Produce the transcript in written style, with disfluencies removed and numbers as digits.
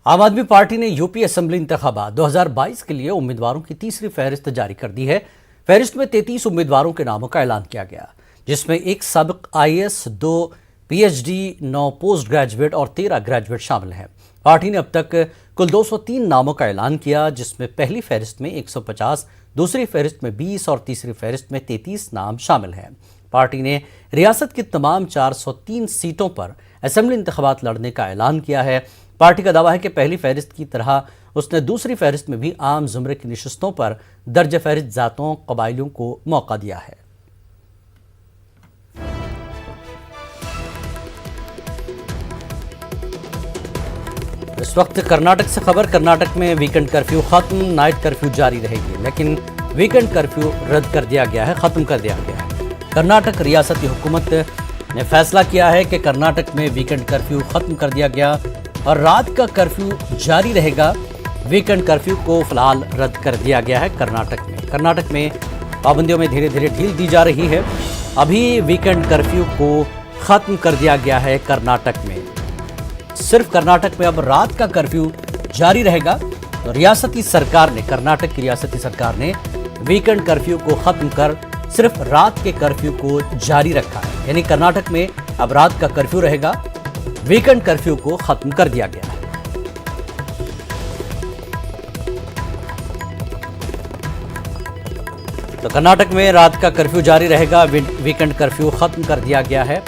आम आदमी पार्टी ने यूपी असेंबली इंतखाबात 2022 के लिए उम्मीदवारों की तीसरी फहरिस्त जारी कर दी है। फहरिस्त में 33 उम्मीदवारों के नामों का ऐलान किया गया, जिसमें एक साबिक आईएएस, 2 पीएचडी, 9 पोस्ट ग्रेजुएट और 13 ग्रेजुएट शामिल हैं। पार्टी ने अब तक कुल 203 नामों का ऐलान किया, जिसमें पहली फहरिस्त में 150, दूसरी फहरिस्त में 20 और तीसरी फहरिस्त में 33 नाम शामिल हैं। पार्टी ने रियासत की तमाम 403 सीटों पर असेंबली इंतखाबात लड़ने का ऐलान किया है। पार्टी का दावा है कि पहली फहरिस्त की तरह उसने दूसरी फहरिस्त में भी आम जुमरे की नशिस्तों पर दर्ज फहरिस्त जातों, कबाइलों को मौका दिया है। इस वक्त कर्नाटक से खबर। कर्नाटक में वीकेंड कर्फ्यू खत्म, नाइट कर्फ्यू जारी रहेगी, लेकिन वीकेंड कर्फ्यू रद्द कर दिया गया है, खत्म कर दिया गया है। कर्नाटक रियासती हुकूमत ने फैसला किया है कि कर्नाटक में वीकेंड कर्फ्यू खत्म कर दिया गया और रात का कर्फ्यू जारी रहेगा। वीकेंड कर्फ्यू को फिलहाल रद्द कर दिया गया है कर्नाटक में पाबंदियों में धीरे धीरे ढील दी जा रही है। अभी वीकेंड कर्फ्यू को खत्म कर दिया गया है कर्नाटक में। सिर्फ कर्नाटक में अब रात का कर्फ्यू जारी रहेगा। तो रियासती सरकार ने, कर्नाटक की रियासती सरकार ने वीकेंड कर्फ्यू को खत्म कर सिर्फ रात के कर्फ्यू को जारी रखा है। यानी कर्नाटक में अब रात का कर्फ्यू रहेगा, वीकेंड कर्फ्यू को खत्म कर दिया गया है। तो कर्नाटक में रात का कर्फ्यू जारी रहेगा, वीकेंड कर्फ्यू खत्म कर दिया गया है।